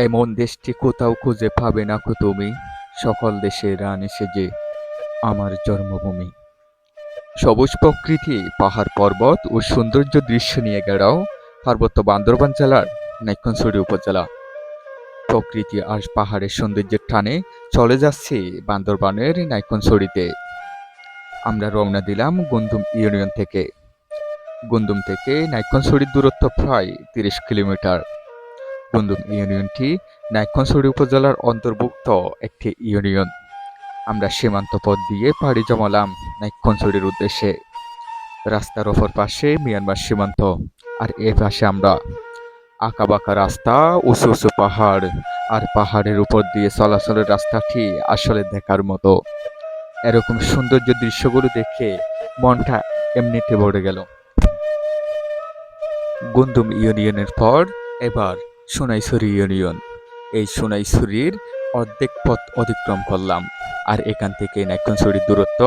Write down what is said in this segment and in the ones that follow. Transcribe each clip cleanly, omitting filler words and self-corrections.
এমন দেশটি কোথাও খুঁজে পাবে না কো তুমি, সকল দেশের রানী সেজে আমার জন্মভূমি। সবুজ প্রকৃতি, পাহাড় পর্বত ও সৌন্দর্য দৃশ্য নিয়ে গেড়াও পার্বত্য বান্দরবান জেলার নাইক্ষ্যংছড়ি উপজেলা। প্রকৃতি আর পাহাড়ের সৌন্দর্যের টানে চলে যাচ্ছি বান্দরবানের নাইক্ষ্যংছড়িতে। আমরা রওনা দিলাম গুন্দুম ইউনিয়ন থেকে। গুন্দুম থেকে নাইক্ষ্যংছড়ির দূরত্ব প্রায় ৩০ কিলোমিটার। গুন্দুম ইউনিয়নটি নাইক্ষ্যংছড়ি উপজেলার অন্তর্ভুক্ত একটি ইউনিয়ন। আমরা সীমান্ত পথ দিয়ে পাড়ি জমালাম নাইক্ষ্যংছড়ির উদ্দেশ্যে। রাস্তার অপর পাশে মিয়ানমার সীমান্ত, আর এ পাশে আমরা। আঁকাবাঁকা রাস্তা, উঁচু উঁচু পাহাড়, আর পাহাড়ের উপর দিয়ে চলাচলের রাস্তাটি আসলে দেখার মতো। এরকম সৌন্দর্য দৃশ্যগুলো দেখে মনটা এমনিতে ভরে গেল। গুন্দুম ইউনিয়নের পর এবার সোনাইছড়ি ইউনিয়ন। এই সোনাইছড়ির অর্ধেক পথ অতিক্রম করলাম, আর এখান থেকে নাইক্ষ্যংছড়ির দূরত্ব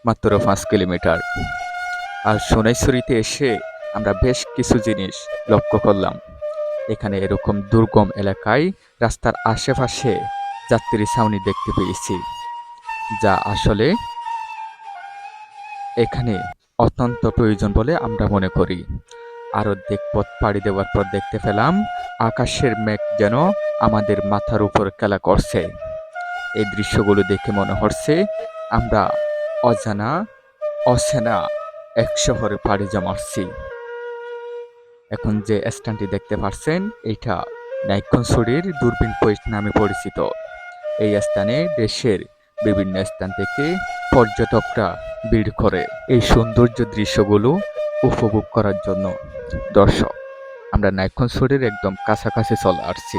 মাত্র ৫ কিলোমিটার। আর সোনাইছড়িতে এসে আমরা বেশ কিছু জিনিস লক্ষ্য করলাম। এখানে এরকম দুর্গম এলাকায় রাস্তার আশেপাশে যাত্রী ছাউনি দেখতে পেয়েছি, যা আসলে এখানে অত্যন্ত প্রয়োজন বলে আমরা মনে করি। আর অর্ধেক পথ পাড়ি দেওয়ার পর দেখতে পেলাম আকাশের মেঘ যেন আমাদের মাথার উপর খেলা করছে। এই দৃশ্যগুলো দেখে মনে হচ্ছে আমরা অজানা অচেনা এক শহরে পাড়ি জমাচ্ছি। এখন যে স্থানটি দেখতে পাচ্ছেন, এটা নাইক্ষ্যংছড়ির দূরবীন পয়েন্ট নামে পরিচিত। এই স্থানে দেশের বিভিন্ন স্থান থেকে পর্যটকরা ভিড় করে এই সৌন্দর্য দৃশ্যগুলো উপভোগ করার জন্য। দর্শক, আমরা নাইক্ষ্যংছড়ির একদম কাছাকাছি চলে আসছি।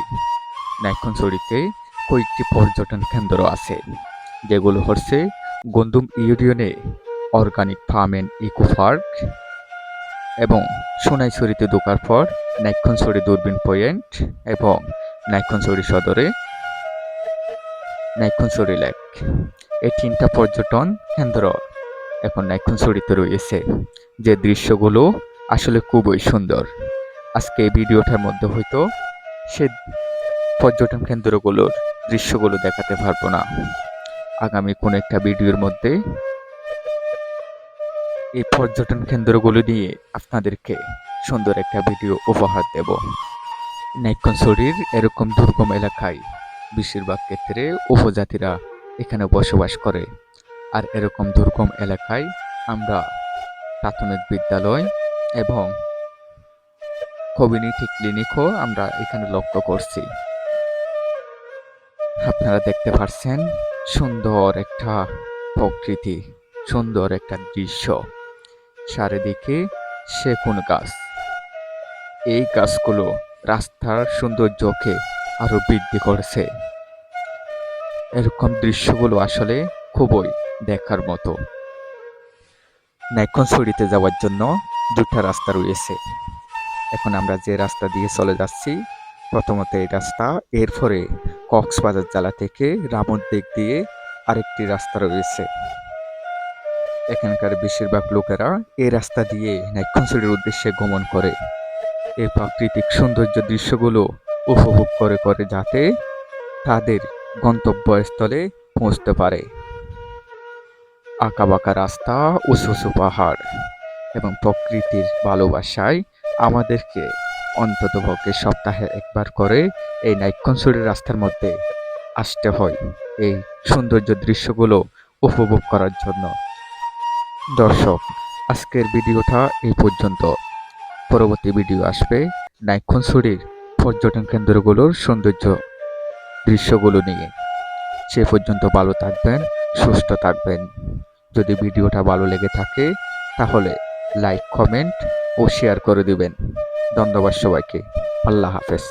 নাইক্ষ্যংছড়িতে কয়েকটি পর্যটন কেন্দ্র আছে, যেগুলো হচ্ছে গুন্দুম ইউনিয়নে organic farm and eco park, এবং সোনাইছড়িতে ঢোকার পর নাইক্ষ্যংছড়ি দূরবীন পয়েন্ট, এবং নাইক্ষ্যংছড়ি সদরে নাইক্ষ্যংছড়ি লেক। এই ৩টা পর্যটন কেন্দ্র এখন নাইক্ষ্যংছড়িতে রয়েছে, যে দৃশ্যগুলো আসলে খুবই সুন্দর। আজকে এই ভিডিওটার মধ্যে হয়তো সে পর্যটন কেন্দ্রগুলোর দৃশ্যগুলো দেখাতে পারবো না। আগামী কোন একটা ভিডিওর মধ্যে এই পর্যটন কেন্দ্রগুলো নিয়ে আপনাদেরকে সুন্দর একটা ভিডিও উপহার দেব। নাইক্ষ্যংছড়ির এরকম দুর্গম এলাকায় বেশিরভাগ ক্ষেত্রে উপজাতিরা এখানে বসবাস করে। আর এরকম দুর্গম এলাকায় আমরা প্রাথমিক বিদ্যালয় এবং কমিউনিটি ক্লিনিকও আমরা এখানে লক্ষ্য করছি। আপনারা দেখতে পাচ্ছেন সুন্দর একটা প্রকৃতি, সুন্দর একটা দৃশ্য। চারিদিকে সেগুন গাছ। এই গাছগুলো রাস্তার সৌন্দর্যকে আরো বৃদ্ধি করেছে। এরকম দৃশ্যগুলো আসলে খুবই দেখার মতো। নাইক্ষ্যংছড়িতে যাওয়ার জন্য 2টা রাস্তা রয়েছে। এখন আমরা যে রাস্তা দিয়ে চলে যাচ্ছি, প্রথমত এই রাস্তা, এরপরে কক্সবাজার জেলা থেকে রামুর দিক দিয়ে আরেকটি রাস্তা রয়েছে। এখানকার বেশিরভাগ লোকেরা এই রাস্তা দিয়ে নাইক্ষ্যংছড়ির উদ্দেশ্যে গমন করে এই প্রাকৃতিক সৌন্দর্য দৃশ্যগুলো উপভোগ করে করে যাতে তাদের গন্তব্যস্থলে পৌঁছতে পারে। আঁকাবাঁকা রাস্তা, উঁচু উঁচু পাহাড় এবং প্রকৃতির ভালোবাসায় আমাদেরকে অন্ততপক্ষে সপ্তাহে একবার করে এই নাইক্ষ্যংছড়ির রাস্তার মধ্যে আসতে হয় এই সৌন্দর্য দৃশ্যগুলো উপভোগ করার জন্য। দর্শক, আজকের ভিডিওটা এই পর্যন্ত। পরবর্তী ভিডিও আসবে নাইক্ষ্যংছড়ির পর্যটন কেন্দ্রগুলোর সৌন্দর্য দৃশ্যগুলো নিয়ে। সে পর্যন্ত ভালো থাকবেন, সুস্থ থাকবেন। যদি ভিডিওটা ভালো লেগে থাকে তাহলে লাইক, কমেন্ট ও শেয়ার করে দিবেন। ধন্যবাদ সবাইকে। আল্লাহ হাফেজ।